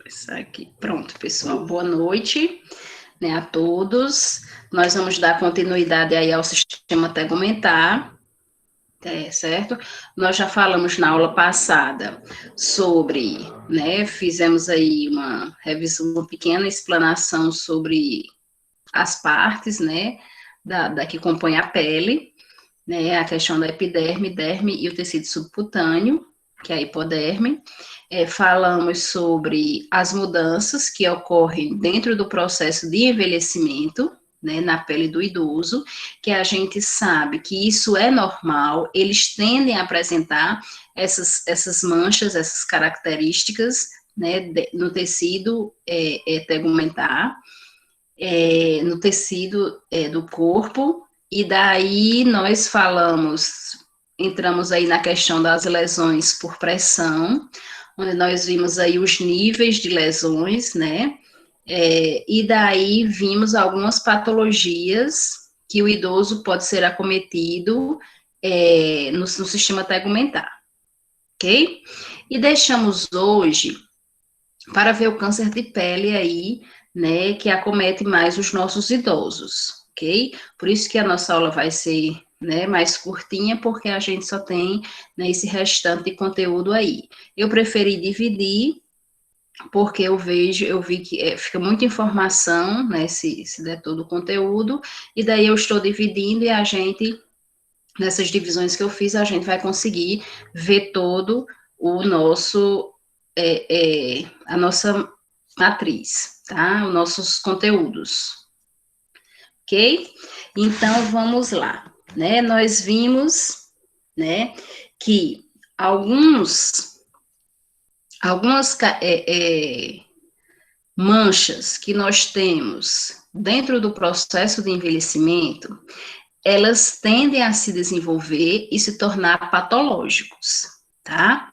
Isso aqui. Pronto, pessoal. Boa noite, né, a todos. Nós vamos dar continuidade aí ao sistema tegumentar, certo? Nós já falamos na aula passada sobre, né, fizemos aí uma revisão, uma pequena explanação sobre as partes, né, da que compõe a pele, né, a questão da epiderme, derme e o tecido subcutâneo, que é a hipoderme. Falamos sobre as mudanças que ocorrem dentro do processo de envelhecimento, né, na pele do idoso, que a gente sabe que isso é normal, eles tendem a apresentar essas manchas, essas características, né, no tecido tegumentar, no tecido do corpo, e daí nós entramos aí na questão das lesões por pressão, onde nós vimos aí os níveis de lesões, né, e daí vimos algumas patologias que o idoso pode ser acometido no sistema tegumentar, ok? E deixamos hoje para ver o câncer de pele aí, né, que acomete mais os nossos idosos, ok? Por isso que a nossa aula vai ser, né, mais curtinha, porque a gente só tem, né, esse restante de conteúdo aí. Eu preferi dividir, porque eu vi que fica muita informação, né, se der todo o conteúdo, e daí eu estou dividindo e a gente, nessas divisões que eu fiz, a gente vai conseguir ver todo o nosso, a nossa matriz, tá? Os nossos conteúdos, ok? Então, vamos lá, né? Nós vimos, né, que algumas manchas que nós temos dentro do processo de envelhecimento, elas tendem a se desenvolver e se tornar patológicos, tá?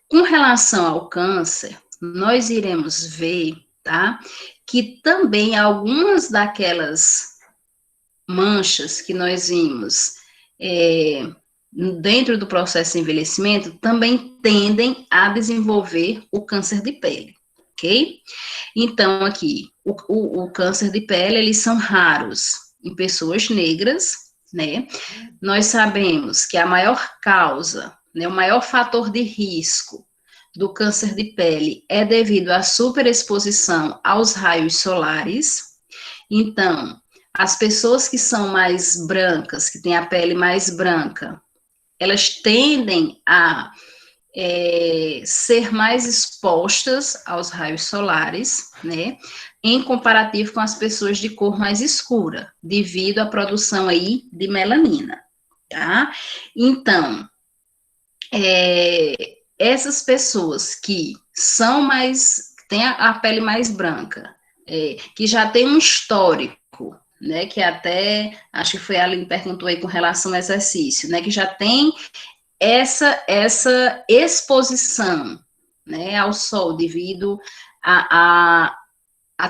Com relação ao câncer, nós iremos ver, tá, que também algumas daquelas manchas que nós vimos dentro do processo de envelhecimento também tendem a desenvolver o câncer de pele, ok? Então, aqui, o câncer de pele, eles são raros em pessoas negras, né? Nós sabemos que a maior causa, né, o maior fator de risco do câncer de pele é devido à superexposição aos raios solares. Então, as pessoas que são mais brancas, que têm a pele mais branca, elas tendem a ser mais expostas aos raios solares, né, em comparativo com as pessoas de cor mais escura, devido à produção aí de melanina, tá? Então, essas pessoas que são mais, têm a pele mais branca, que já tem um histórico, né, que até, acho que foi a Aline perguntou aí com relação ao exercício, né, que já tem essa exposição, né, ao sol devido a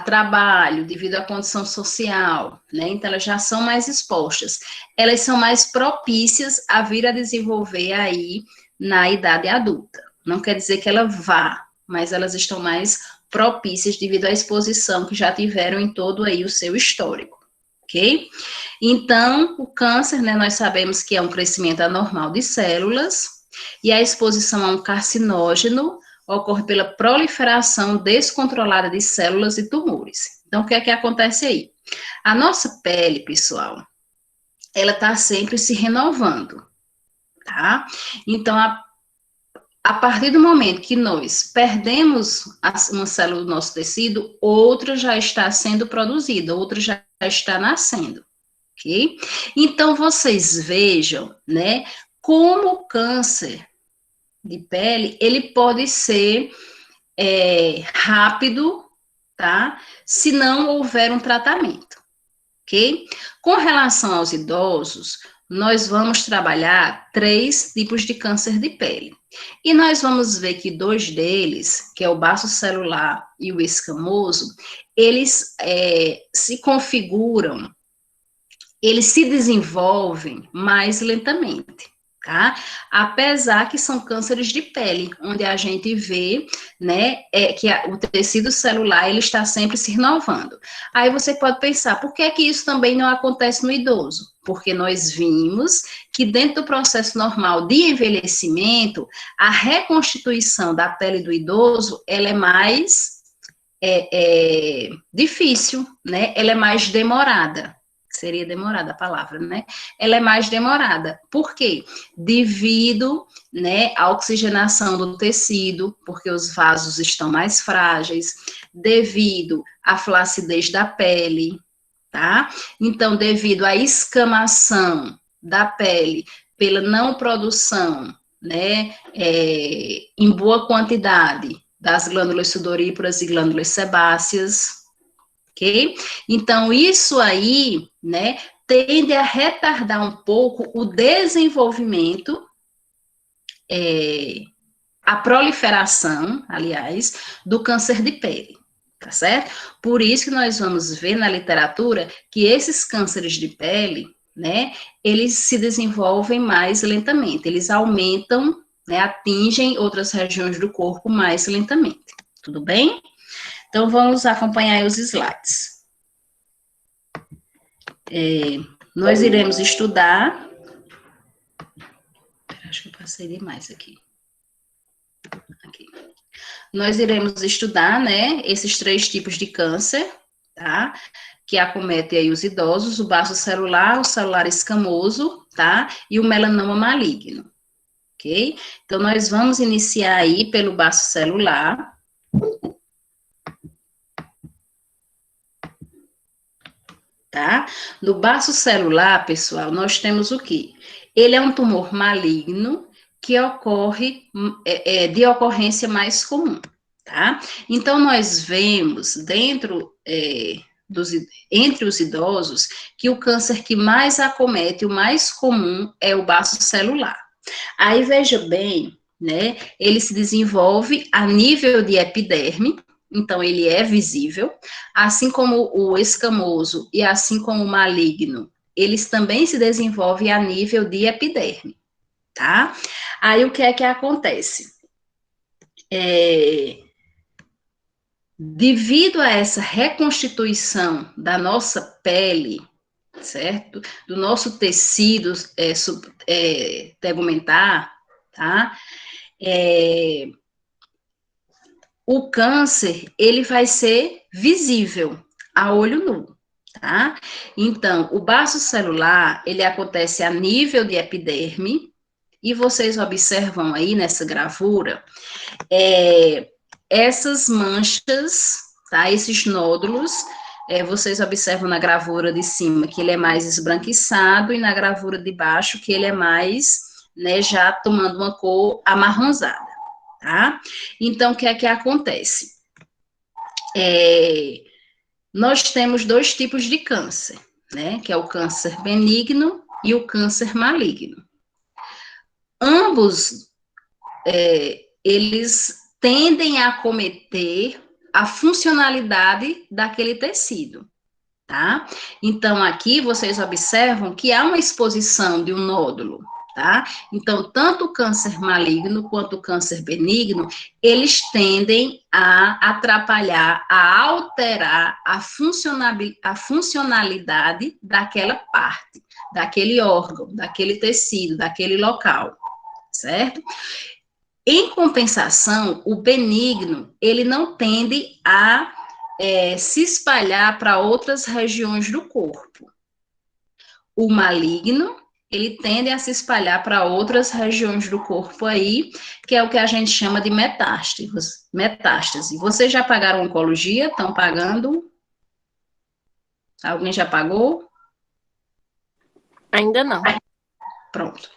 trabalho, devido à condição social, né, então elas já são mais expostas, elas são mais propícias a vir a desenvolver aí na idade adulta, não quer dizer que ela vá, mas elas estão mais propícias devido à exposição que já tiveram em todo aí o seu histórico, ok? Então, o câncer, né, nós sabemos que é um crescimento anormal de células, e a exposição a um carcinógeno ocorre pela proliferação descontrolada de células e tumores. Então, o que é que acontece aí? A nossa pele, pessoal, ela está sempre se renovando, tá? Então, a partir do momento que nós perdemos uma célula do nosso tecido, outra já está sendo produzida, outra já está nascendo, ok? Então, vocês vejam, né, como o câncer de pele, ele pode ser rápido, tá? Se não houver um tratamento, ok? Com relação aos idosos, nós vamos trabalhar 3 tipos de câncer de pele. E nós vamos ver que 2 deles, que é o baço celular e o escamoso, eles se configuram, eles se desenvolvem mais lentamente, tá? Apesar que são cânceres de pele, onde a gente vê, né, que o tecido celular, ele está sempre se renovando. Aí você pode pensar, por que que isso também não acontece no idoso? Porque nós vimos que dentro do processo normal de envelhecimento, a reconstituição da pele do idoso, ela é mais difícil, né? Ela é mais demorada. Seria demorada a palavra, né? Ela é mais demorada. Por quê? Devido, né, à oxigenação do tecido, porque os vasos estão mais frágeis, devido à flacidez da pele, tá? Então, devido à escamação da pele pela não produção, né, em boa quantidade das glândulas sudoríparas e glândulas sebáceas, ok? Então, isso aí, né, tende a retardar um pouco o desenvolvimento, a proliferação, aliás, do câncer de pele, tá certo? Por isso que nós vamos ver na literatura que esses cânceres de pele, né, eles se desenvolvem mais lentamente, eles aumentam, né, atingem outras regiões do corpo mais lentamente, tudo bem? Então, vamos acompanhar os slides. Nós iremos estudar. Acho que eu passei demais aqui. Nós iremos estudar, né, esses 3 tipos de câncer, tá? Que acomete aí os idosos, o baço celular, o celular escamoso, tá? E o melanoma maligno, ok? Então, nós vamos iniciar aí pelo baço celular. Tá? No baço celular, pessoal, nós temos o quê? Ele é um tumor maligno que ocorre de ocorrência mais comum, tá? Então, nós vemos dentro entre os idosos que o câncer que mais acomete, o mais comum, é o baço celular. Aí, veja bem, né? Ele se desenvolve a nível de epiderme, então ele é visível, assim como o escamoso e assim como o maligno, eles também se desenvolvem a nível de epiderme, tá? Aí o que é que acontece? Devido a essa reconstituição da nossa pele, certo? Do nosso tecido tegumentar, tá? O câncer, ele vai ser visível a olho nu, tá? Então, o baço celular, ele acontece a nível de epiderme, e vocês observam aí nessa gravura, essas manchas, tá? Esses nódulos, vocês observam na gravura de cima que ele é mais esbranquiçado, e na gravura de baixo que ele é mais, né, já tomando uma cor amarronzada. Tá? Então, o que é que acontece? Nós temos 2 tipos de câncer, né? Que é o câncer benigno e o câncer maligno. Ambos, eles tendem a acometer a funcionalidade daquele tecido, tá? Então, aqui vocês observam que há uma exposição de um nódulo, tá? Então, tanto o câncer maligno quanto o câncer benigno, eles tendem a atrapalhar, a alterar a funcionalidade daquela parte, daquele órgão, daquele tecido, daquele local, certo? Em compensação, o benigno, ele não tende a se espalhar para outras regiões do corpo. O maligno, ele tende a se espalhar para outras regiões do corpo aí, que é o que a gente chama de metástase. Vocês já pagaram oncologia? Estão pagando? Alguém já pagou? Ainda não. Pronto.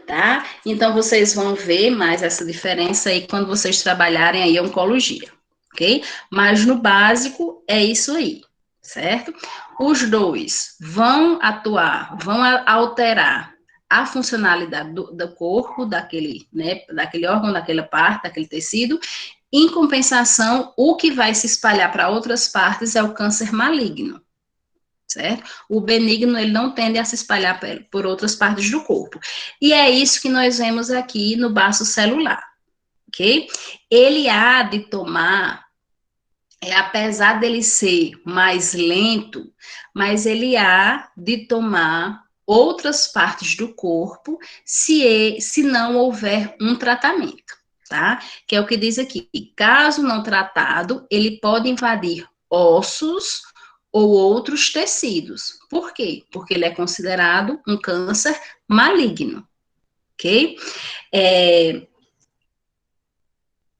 Tá? Então, vocês vão ver mais essa diferença aí quando vocês trabalharem aí a oncologia, ok? Mas no básico é isso aí, certo? Os 2 vão atuar, vão alterar a funcionalidade do corpo, daquele, né, daquele órgão, daquela parte, daquele tecido. Em compensação, o que vai se espalhar para outras partes é o câncer maligno, certo? O benigno, ele não tende a se espalhar por outras partes do corpo. E é isso que nós vemos aqui no baço celular, ok? Ele há de tomar, apesar dele ser mais lento, mas ele há de tomar outras partes do corpo se não houver um tratamento, tá? Que é o que diz aqui, caso não tratado, ele pode invadir ossos ou outros tecidos. Por quê? Porque ele é considerado um câncer maligno, ok?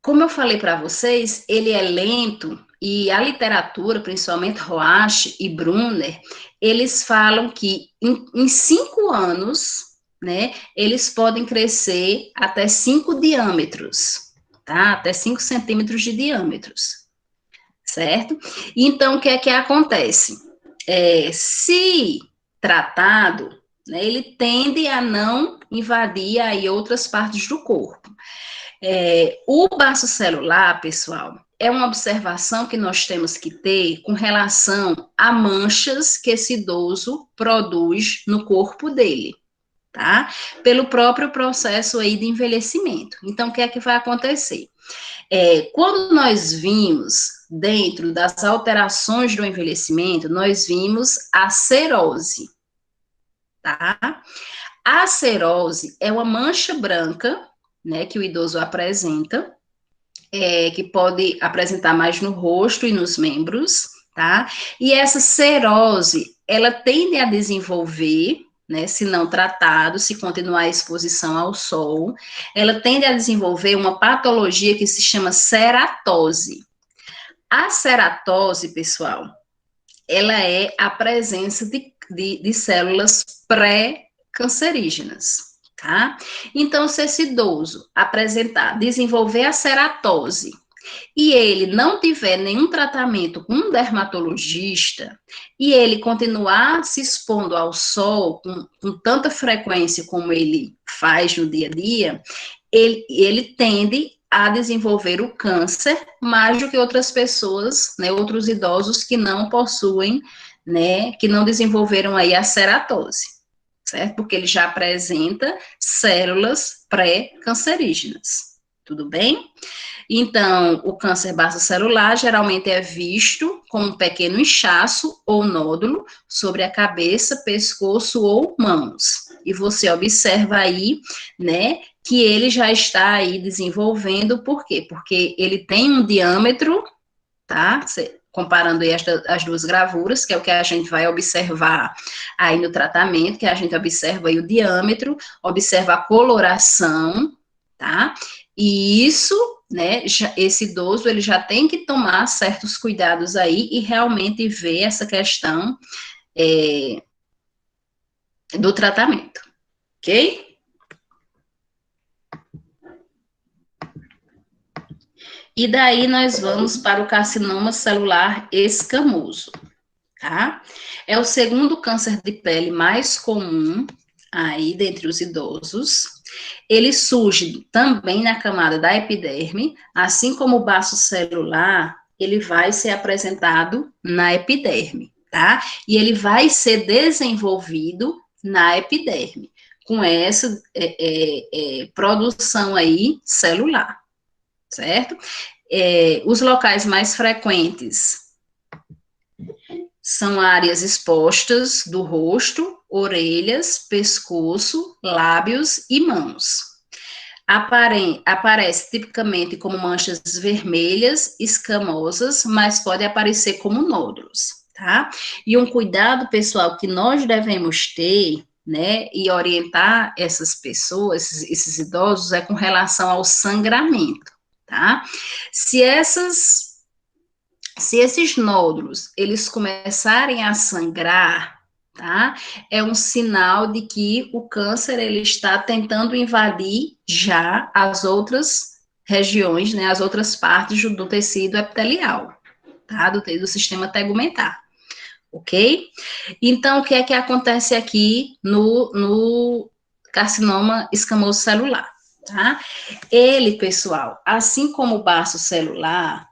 Como eu falei para vocês, ele é lento e a literatura, principalmente Roach e Brunner, eles falam que em 5 anos, né, eles podem crescer até 5 diâmetros, tá? Até 5 centímetros de diâmetros, certo? Então, o que é que acontece? Se tratado, né, ele tende a não invadir aí outras partes do corpo. O baço celular, pessoal, é uma observação que nós temos que ter com relação a manchas que esse idoso produz no corpo dele, tá? Pelo próprio processo aí de envelhecimento. Então, o que é que vai acontecer? Quando nós vimos, dentro das alterações do envelhecimento, nós vimos a cerose, tá? A cerose é uma mancha branca, né, que o idoso apresenta, que pode apresentar mais no rosto e nos membros, tá? E essa cerose, ela tende a desenvolver, né, se não tratado, se continuar a exposição ao sol, ela tende a desenvolver uma patologia que se chama ceratose. A ceratose, pessoal, ela é a presença de células pré-cancerígenas, tá? Então, se esse idoso desenvolver a ceratose e ele não tiver nenhum tratamento com um dermatologista e ele continuar se expondo ao sol com tanta frequência como ele faz no dia a dia, ele tende a desenvolver o câncer mais do que outras pessoas, né, outros idosos que não possuem, né, que não desenvolveram aí a ceratose, certo? Porque ele já apresenta células pré-cancerígenas, tudo bem? Então, o câncer baçocelular geralmente é visto como um pequeno inchaço ou nódulo sobre a cabeça, pescoço ou mãos. E você observa aí, né, que ele já está aí desenvolvendo, por quê? Porque ele tem um diâmetro, tá? Comparando aí as duas gravuras, que é o que a gente vai observar aí no tratamento, que a gente observa aí o diâmetro, observa a coloração, tá? E isso, né, esse idoso, ele já tem que tomar certos cuidados aí e realmente ver essa questão do tratamento, ok? E daí nós vamos para o carcinoma celular escamoso, tá? É o segundo câncer de pele mais comum aí dentre os idosos. Ele surge também na camada da epiderme, assim como o baço celular, ele vai ser apresentado na epiderme, tá? E ele vai ser desenvolvido na epiderme, com essa produção aí celular, certo? Os locais mais frequentes são áreas expostas do rosto, orelhas, pescoço, lábios e mãos. Aparece tipicamente como manchas vermelhas, escamosas, mas pode aparecer como nódulos, tá? E um cuidado, pessoal, que nós devemos ter, né, e orientar essas pessoas, esses idosos, é com relação ao sangramento, tá? Se esses nódulos, eles começarem a sangrar, tá? É um sinal de que o câncer, ele está tentando invadir já as outras regiões, né, as outras partes do tecido epitelial, tá? Do sistema tegumentar, ok? Então, o que é que acontece aqui no carcinoma escamoso celular, tá? Ele, pessoal, assim como o baço celular,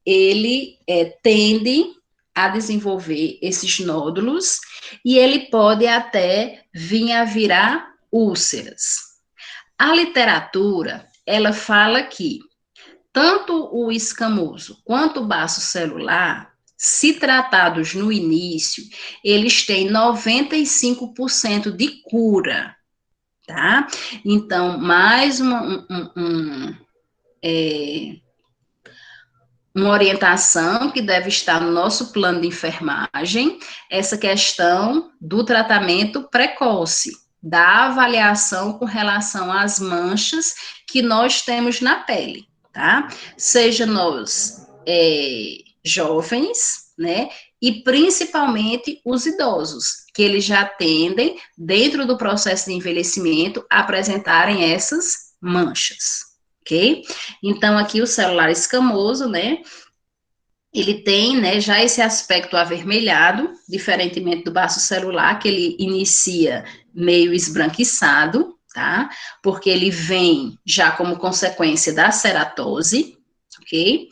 ele tende a desenvolver esses nódulos e ele pode até vir a virar úlceras. A literatura, ela fala que tanto o escamoso quanto o baço celular, se tratados no início, eles têm 95% de cura, tá? Então, mais uma orientação que deve estar no nosso plano de enfermagem, essa questão do tratamento precoce, da avaliação com relação às manchas que nós temos na pele, tá? Seja nós jovens, né? E principalmente os idosos, que eles já tendem, dentro do processo de envelhecimento, a apresentarem essas manchas. Ok? Então, aqui o celular escamoso, né? Ele tem, né, já esse aspecto avermelhado, diferentemente do baço celular, que ele inicia meio esbranquiçado, tá? Porque ele vem já como consequência da ceratose, ok?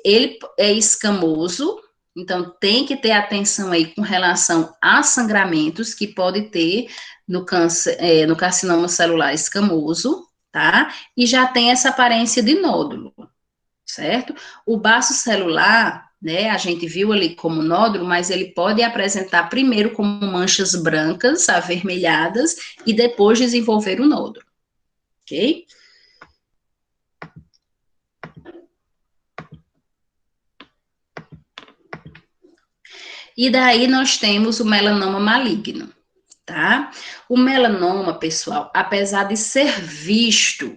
Ele é escamoso, então tem que ter atenção aí com relação a sangramentos que pode ter no câncer, no carcinoma celular escamoso, tá? E já tem essa aparência de nódulo, certo? O baço celular, né, a gente viu ali como nódulo, mas ele pode apresentar primeiro como manchas brancas, avermelhadas, e depois desenvolver o nódulo, ok? E daí nós temos o melanoma maligno, tá? O melanoma, pessoal, apesar de ser visto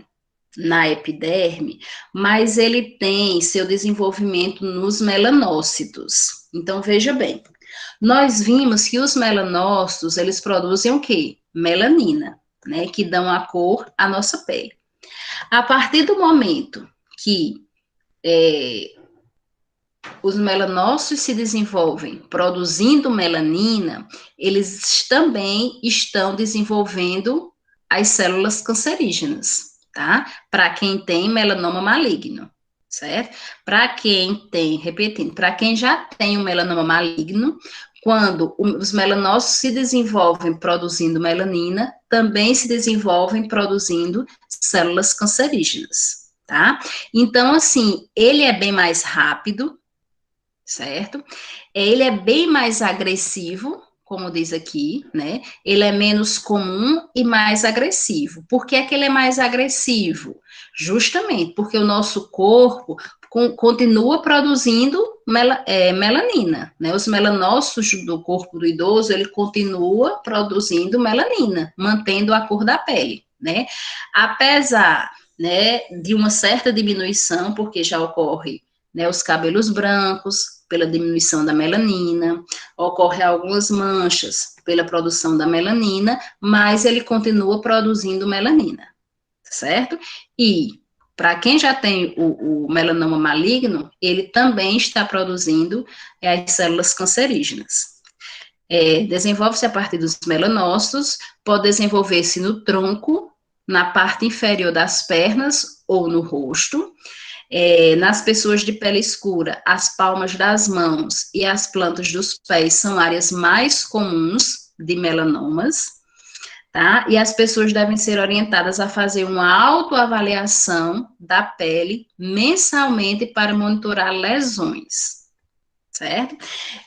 na epiderme, mas ele tem seu desenvolvimento nos melanócitos. Então, veja bem, nós vimos que os melanócitos, eles produzem o quê? Melanina, né, que dão a cor à nossa pele. A partir do momento que os melanócitos se desenvolvem produzindo melanina, eles também estão desenvolvendo as células cancerígenas, tá? Para quem tem melanoma maligno, certo? Para quem tem, repetindo, para quem já tem o melanoma maligno, quando os melanócitos se desenvolvem produzindo melanina, também se desenvolvem produzindo células cancerígenas, tá? Então, assim, ele é bem mais rápido, certo? Ele é bem mais agressivo, como diz aqui, né? Ele é menos comum e mais agressivo. Por que é que ele é mais agressivo? Justamente porque o nosso corpo continua produzindo melanina, né? Os melanócitos do corpo do idoso, ele continua produzindo melanina, mantendo a cor da pele, né? Apesar, né, de uma certa diminuição, porque já ocorre, né, os cabelos brancos, pela diminuição da melanina, ocorre algumas manchas pela produção da melanina, mas ele continua produzindo melanina, certo? E para quem já tem o melanoma maligno, ele também está produzindo as células cancerígenas. Desenvolve-se a partir dos melanócitos, pode desenvolver-se no tronco, na parte inferior das pernas ou no rosto. Nas pessoas de pele escura, as palmas das mãos e as plantas dos pés são áreas mais comuns de melanomas, tá? E as pessoas devem ser orientadas a fazer uma autoavaliação da pele mensalmente para monitorar lesões, certo?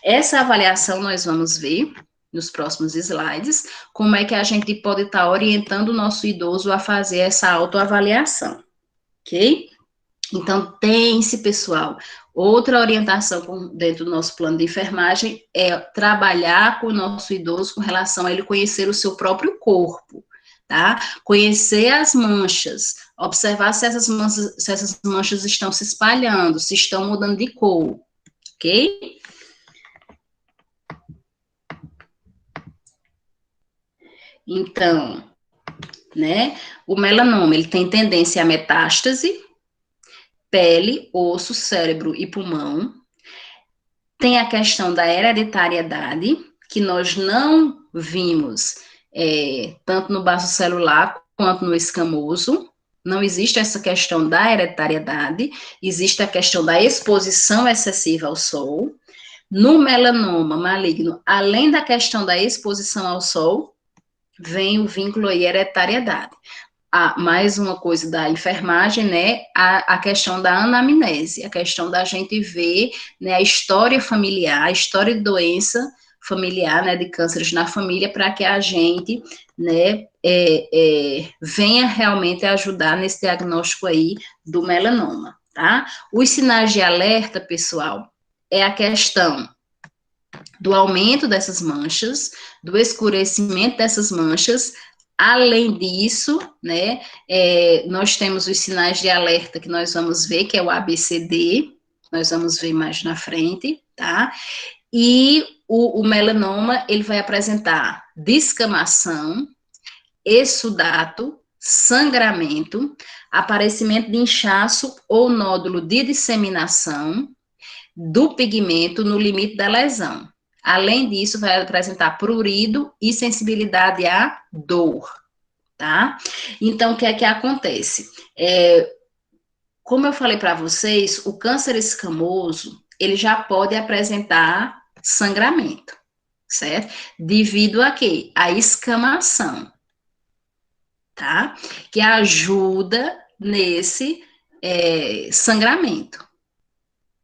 Essa avaliação nós vamos ver nos próximos slides, como é que a gente pode estar orientando o nosso idoso a fazer essa autoavaliação, ok? Então, tem-se, pessoal, outra orientação dentro do nosso plano de enfermagem é trabalhar com o nosso idoso com relação a ele conhecer o seu próprio corpo, tá? Conhecer as manchas, observar se essas manchas estão se espalhando, se estão mudando de cor, ok? Então, né, o melanoma, ele tem tendência à metástase, pele, osso, cérebro e pulmão. Tem a questão da hereditariedade, que nós não vimos tanto no baço celular quanto no escamoso, não existe essa questão da hereditariedade, existe a questão da exposição excessiva ao sol. No melanoma maligno, além da questão da exposição ao sol, vem o vínculo aí hereditariedade. Mais uma coisa da enfermagem, né, a questão da anamnese, a questão da gente ver, né, a história familiar, a história de doença familiar, né, de cânceres na família, para que a gente, né, venha realmente ajudar nesse diagnóstico aí do melanoma, tá? Os sinais de alerta, pessoal, é a questão do aumento dessas manchas, do escurecimento dessas manchas. Além disso, né, nós temos os sinais de alerta que nós vamos ver, que é o ABCD, nós vamos ver mais na frente, tá? E o melanoma, ele vai apresentar descamação, exudato, sangramento, aparecimento de inchaço ou nódulo de disseminação do pigmento no limite da lesão. Além disso, vai apresentar prurido e sensibilidade à dor, tá? Então, o que é que acontece? Como eu falei para vocês, o câncer escamoso, ele já pode apresentar sangramento, certo? Devido a quê? A escamação, tá? Que ajuda nesse sangramento,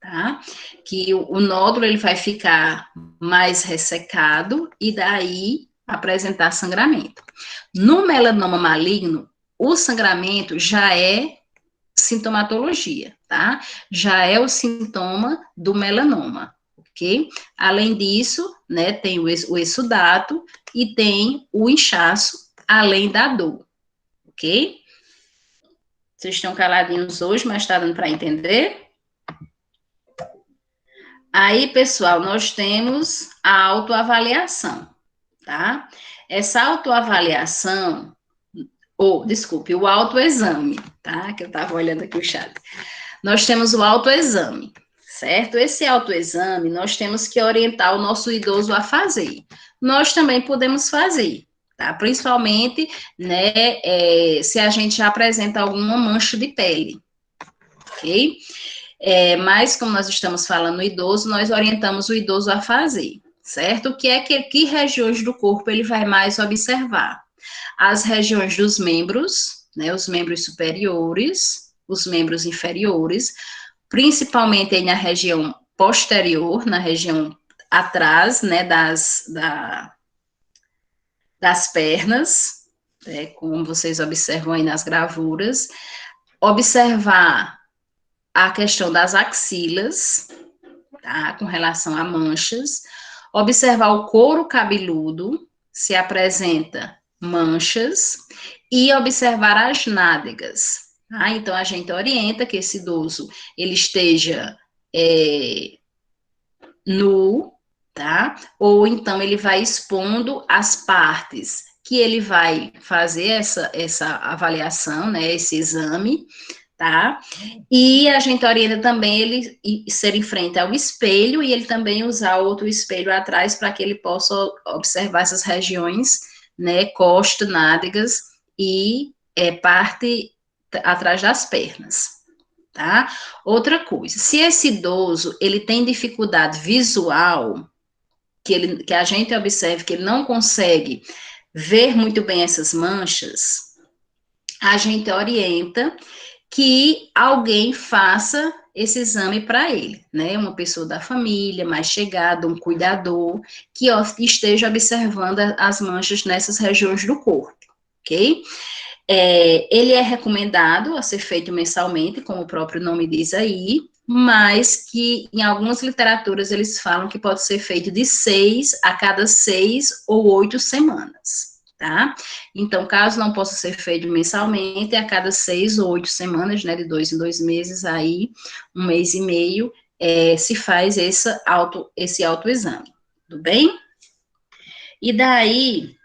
tá? Que o nódulo ele vai ficar mais ressecado e daí apresentar sangramento. No melanoma maligno, o sangramento já é sintomatologia, tá? Já é o sintoma do melanoma, ok? Além disso, né, tem o exudato e tem o inchaço, além da dor, ok? Vocês estão caladinhos hoje, mas está dando para entender? Aí, pessoal, nós temos a autoavaliação, tá? Essa autoavaliação, desculpe, o autoexame, tá? Que eu estava olhando aqui o chat. Nós temos o autoexame, certo? Esse autoexame, nós temos que orientar o nosso idoso a fazer. Nós também podemos fazer, tá? Principalmente, né, se a gente já apresenta alguma mancha de pele, ok? Mas, como nós estamos falando no idoso, nós orientamos o idoso a fazer, certo? Que regiões do corpo ele vai mais observar? As regiões dos membros, né, os membros superiores, os membros inferiores, principalmente aí na região posterior, na região atrás, né, das pernas, como vocês observam aí nas gravuras, observar a questão das axilas, tá, com relação a manchas, observar o couro cabeludo, se apresenta manchas, e observar as nádegas, tá? Então, a gente orienta que esse idoso, ele esteja nu, tá? Ou então ele vai expondo as partes que ele vai fazer essa avaliação, né, esse exame, tá? E a gente orienta também ele ser em frente ao espelho e ele também usar outro espelho atrás para que ele possa observar essas regiões, né, costa, nádegas e parte atrás das pernas, tá? Outra coisa, se esse idoso, ele tem dificuldade visual, que a gente observe que ele não consegue ver muito bem essas manchas, a gente orienta que alguém faça esse exame para ele, né? Uma pessoa da família, mais chegada, um cuidador, que esteja observando as manchas nessas regiões do corpo, ok? Ele é recomendado a ser feito mensalmente, como o próprio nome diz aí, mas que em algumas literaturas eles falam que pode ser feito de 6 a cada 6 ou 8 semanas. Tá? Então, caso não possa ser feito mensalmente, a cada 6 ou 8 semanas, né, de 2 em 2 meses, aí, 1 mês e meio, se faz esse autoexame, tudo bem? E daí,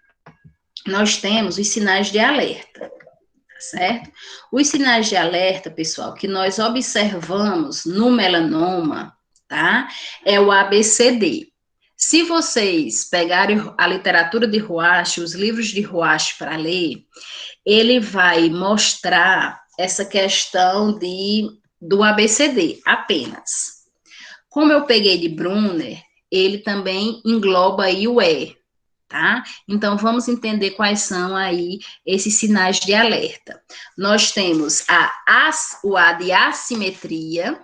nós temos os sinais de alerta, tá certo? Os sinais de alerta, pessoal, que nós observamos no melanoma, tá? É o ABCD. Se vocês pegarem a literatura de Ruache, os livros de Ruache para ler, ele vai mostrar essa questão do ABCD, apenas. Como eu peguei de Brunner, ele também engloba aí o E, tá? Então, vamos entender quais são aí esses sinais de alerta. Nós temos o A de assimetria,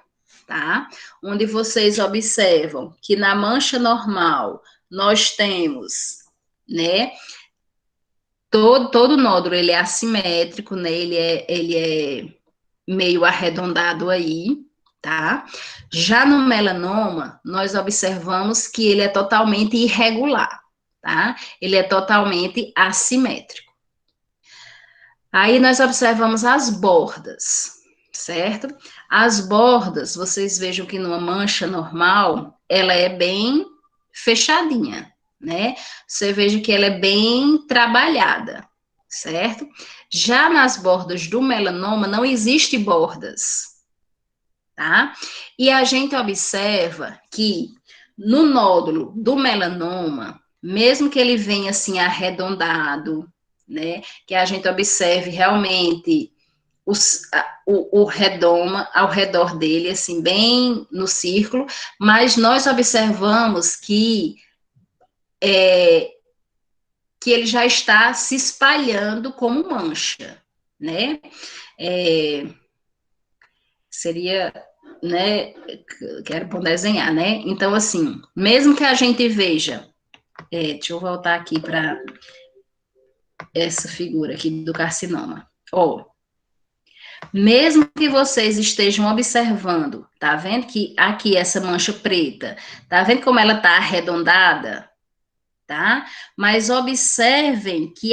tá? Onde vocês observam que na mancha normal nós temos, né? Todo nódulo ele é assimétrico, né? Ele é meio arredondado aí, tá? Já no melanoma, nós observamos que ele é totalmente irregular, tá? Ele é totalmente assimétrico. Aí nós observamos as bordas, certo? As bordas, vocês vejam que numa mancha normal, ela é bem fechadinha, né? Você veja que ela é bem trabalhada, certo? Já nas bordas do melanoma, não existe bordas, tá? E a gente observa que no nódulo do melanoma, mesmo que ele venha assim arredondado, né, que a gente observe realmente o redoma ao redor dele, assim, bem no círculo, mas nós observamos que ele já está se espalhando como mancha, né? Seria, né, que era bom desenhar, né? Então, assim, mesmo que a gente veja, deixa eu voltar aqui para essa figura aqui do carcinoma. Ó, mesmo que vocês estejam observando, tá vendo que aqui essa mancha preta, tá vendo como ela tá arredondada, tá? Mas observem que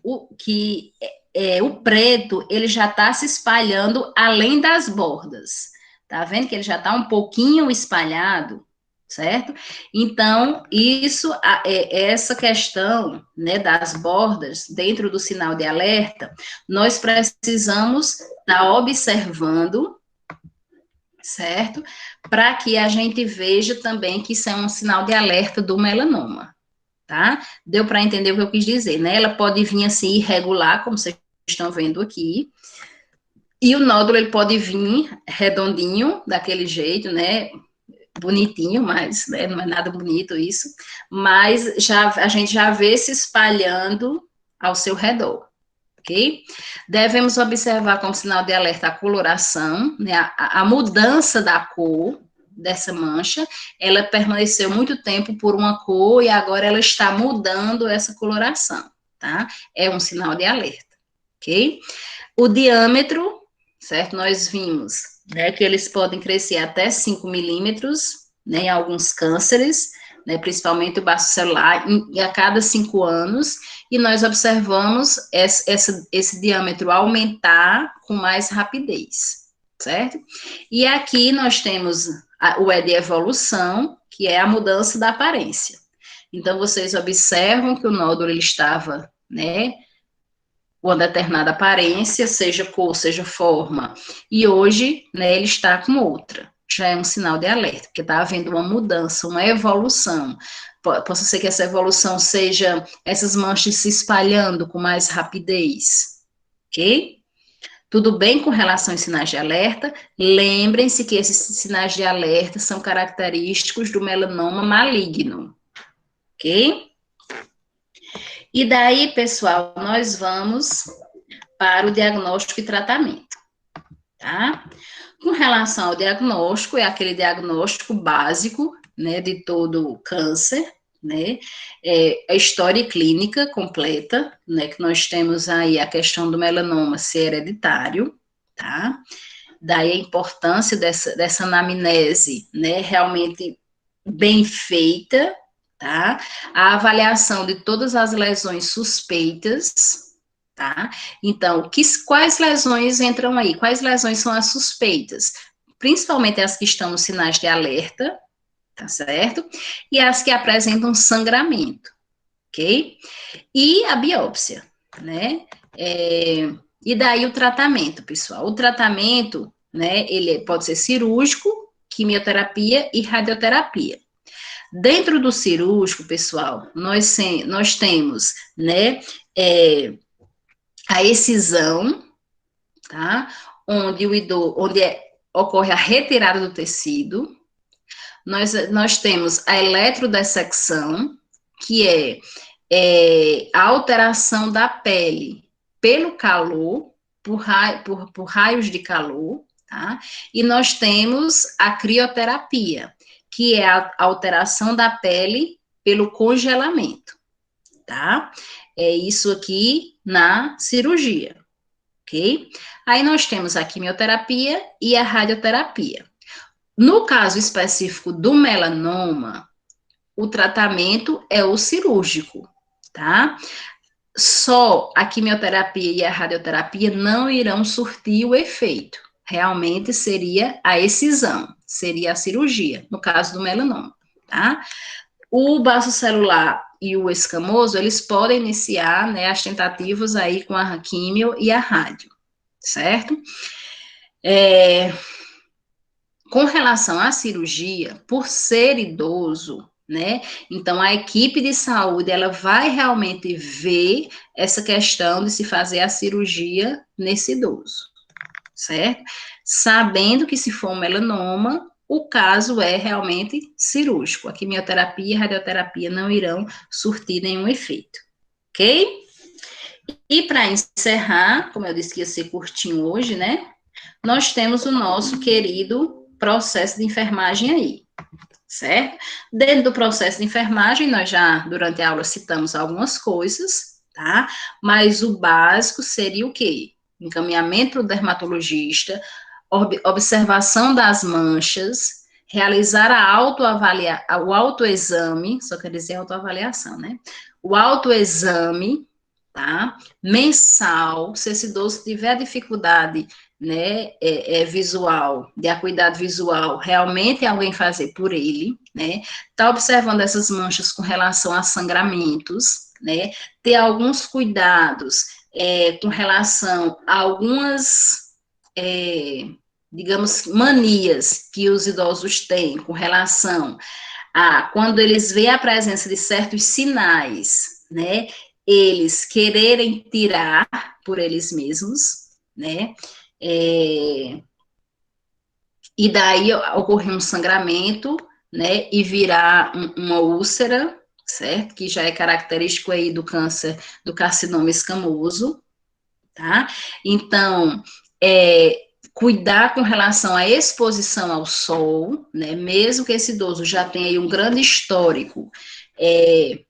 o preto, ele já tá se espalhando além das bordas. Tá vendo que ele já tá um pouquinho espalhado, certo? Então, essa questão, né, das bordas dentro do sinal de alerta, nós precisamos estar observando, certo? Para que a gente veja também que isso é um sinal de alerta do melanoma, tá? Deu para entender o que eu quis dizer, né? Ela pode vir assim irregular, como vocês estão vendo aqui, e o nódulo ele pode vir redondinho, daquele jeito, né? Bonitinho, mas né, não é nada bonito isso, mas a gente já vê se espalhando ao seu redor, ok? Devemos observar como sinal de alerta a coloração, né, a mudança da cor dessa mancha, ela permaneceu muito tempo por uma cor e agora ela está mudando essa coloração, tá? É um sinal de alerta, ok? O diâmetro, certo? Nós vimos, né, que eles podem crescer até 5 milímetros, né, em alguns cânceres, né, principalmente o baço celular, a cada 5 anos, e nós observamos esse diâmetro aumentar com mais rapidez, certo? E aqui nós temos o E de evolução, que é a mudança da aparência. Então, vocês observam que o nódulo ele estava, né, uma determinada aparência, seja cor, seja forma, e hoje, né, ele está com outra. Já é um sinal de alerta, porque está havendo uma mudança, uma evolução. Possa ser que essa evolução seja essas manchas se espalhando com mais rapidez, ok? Tudo bem com relação aos sinais de alerta? Lembrem-se que esses sinais de alerta são característicos do melanoma maligno, ok? E daí, pessoal, nós vamos para o diagnóstico e tratamento, tá? Com relação ao diagnóstico, é aquele diagnóstico básico, né, de todo câncer, né, a história clínica completa, né, que nós temos aí a questão do melanoma ser hereditário, tá? Daí a importância dessa anamnese, né, realmente bem feita, tá? A avaliação de todas as lesões suspeitas, tá? Então, quais lesões entram aí? Quais lesões são as suspeitas? Principalmente as que estão nos sinais de alerta, tá certo? E as que apresentam sangramento, ok? E a biópsia, né? E daí o tratamento, pessoal. O tratamento, né, ele pode ser cirúrgico, quimioterapia e radioterapia. Dentro do cirúrgico, pessoal, nós temos, né, a excisão, tá? Onde ocorre a retirada do tecido. Nós temos a eletrodessecção, que é a alteração da pele pelo calor, por raios de calor, tá? E nós temos a crioterapia, que é a alteração da pele pelo congelamento, tá? É isso aqui na cirurgia, ok? Aí nós temos a quimioterapia e a radioterapia. No caso específico do melanoma, o tratamento é o cirúrgico, tá? Só a quimioterapia e a radioterapia não irão surtir o efeito. Realmente seria a excisão, seria a cirurgia, no caso do melanoma, tá? O baço celular e o escamoso, eles podem iniciar, né, as tentativas aí com a quimio e a rádio, certo? Com relação à cirurgia, por ser idoso, né? Então a equipe de saúde ela vai realmente ver essa questão de se fazer a cirurgia nesse idoso, certo? Sabendo que se for um melanoma, o caso é realmente cirúrgico. A quimioterapia e a radioterapia não irão surtir nenhum efeito, ok? E para encerrar, como eu disse que ia ser curtinho hoje, né? Nós temos o nosso querido processo de enfermagem aí, certo? Dentro do processo de enfermagem, nós já, durante a aula, citamos algumas coisas, tá? Mas o básico seria o quê? Encaminhamento para o dermatologista, observação das manchas, realizar o autoexame, só quer dizer autoavaliação, né? O autoexame, tá? Mensal, se esse idoso tiver dificuldade, né, visual, de acuidade visual, realmente é alguém fazer por ele, né? Tá observando essas manchas com relação a sangramentos, né? Ter alguns cuidados com relação a algumas, digamos, manias que os idosos têm com relação a quando eles veem a presença de certos sinais, né? Eles quererem tirar por eles mesmos, né? E daí ocorrer um sangramento, né? E virar uma úlcera, certo? Que já é característico aí do câncer, do carcinoma escamoso, tá? Então, cuidar com relação à exposição ao sol, né? Mesmo que esse idoso já tenha aí um grande histórico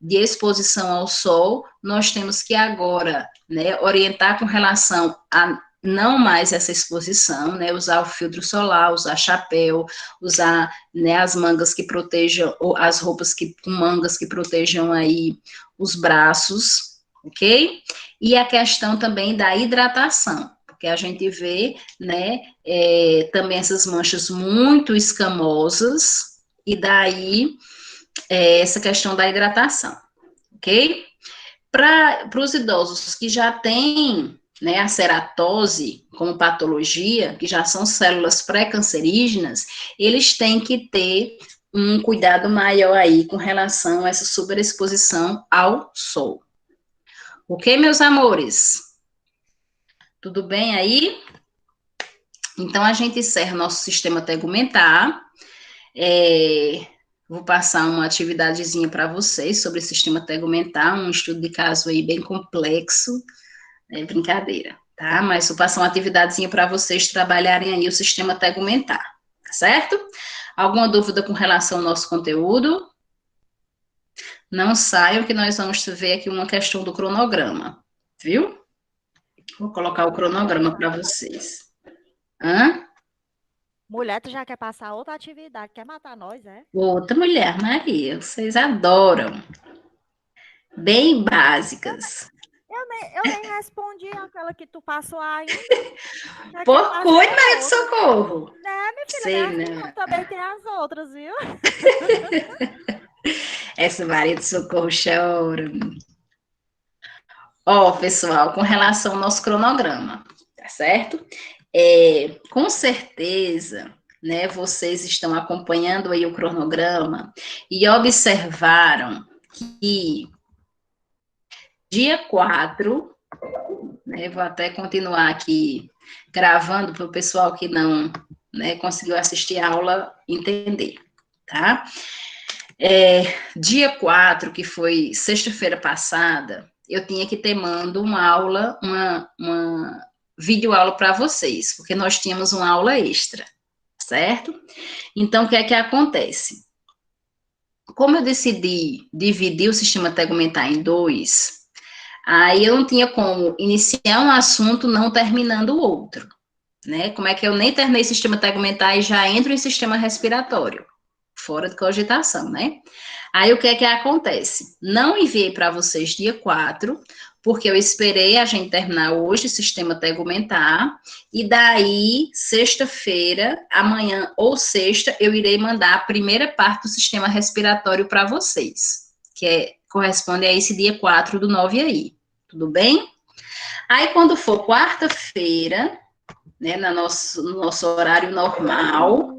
de exposição ao sol, nós temos que agora, né, orientar com relação a não mais essa exposição, né, usar o filtro solar, usar chapéu, usar, né, as mangas que protejam, ou as roupas com mangas que protejam aí os braços, ok? E a questão também da hidratação, porque a gente vê, né, também essas manchas muito escamosas, e daí essa questão da hidratação, ok? Para os idosos que já têm, né, a ceratose como patologia, que já são células pré-cancerígenas, eles têm que ter um cuidado maior aí com relação a essa superexposição ao sol. Ok, meus amores? Tudo bem aí? Então, a gente encerra nosso sistema tegumentar. Vou passar uma atividadezinha para vocês sobre o sistema tegumentar, um estudo de caso aí bem complexo, brincadeira, tá? Mas vou passar uma atividadezinha para vocês trabalharem aí o sistema tegumentar, tá certo? Alguma dúvida com relação ao nosso conteúdo? Não saiam que nós vamos ver aqui uma questão do cronograma, viu? Vou colocar o cronograma para vocês. Hã? Mulher, tu já quer passar outra atividade, quer matar nós, é? Outra mulher, Maria, vocês adoram. Bem básicas. Eu nem respondi aquela que tu passou ainda. Já quer Por cuide, passar Maria do outra. Socorro. Né, minha filha, não é Sei, assim não. né? Também tem as outras, viu? Essa Maria do Socorro chora. Ó, pessoal, com relação ao nosso cronograma, tá certo? Com certeza, né, vocês estão acompanhando aí o cronograma e observaram que dia 4 né? Vou até continuar aqui gravando para o pessoal que não, né, conseguiu assistir a aula entender, tá? Dia 4, que foi sexta-feira passada, eu tinha que ter mando uma aula, uma videoaula para vocês, porque nós tínhamos uma aula extra, certo? Então, o que é que acontece? Como eu decidi dividir o sistema tegumentar em dois, aí eu não tinha como iniciar um assunto não terminando o outro, né? Como é que eu nem terminei sistema tegumentar e já entro em sistema respiratório? Fora de cogitação, né? Aí o que é que acontece? Não enviei para vocês dia 4, porque eu esperei a gente terminar hoje o sistema tegumentar, e daí, sexta-feira, amanhã ou sexta, eu irei mandar a primeira parte do sistema respiratório para vocês, corresponde a esse dia 4 do 9 aí, tudo bem? Aí, quando for quarta-feira, né, no nosso horário normal,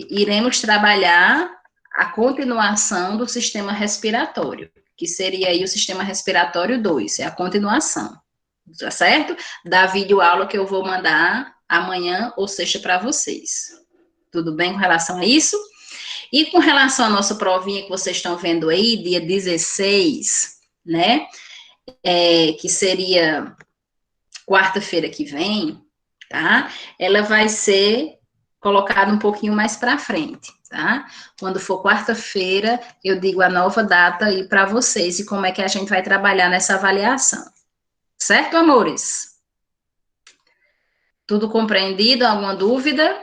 iremos trabalhar a continuação do sistema respiratório, que seria aí o sistema respiratório 2, é a continuação, tá certo? Da videoaula que eu vou mandar amanhã ou sexta para vocês. Tudo bem com relação a isso? E com relação à nossa provinha que vocês estão vendo aí, dia 16, né? Que seria quarta-feira que vem, tá? Ela vai ser colocada um pouquinho mais para frente, tá? Quando for quarta-feira, eu digo a nova data aí para vocês e como é que a gente vai trabalhar nessa avaliação. Certo, amores? Tudo compreendido? Alguma dúvida?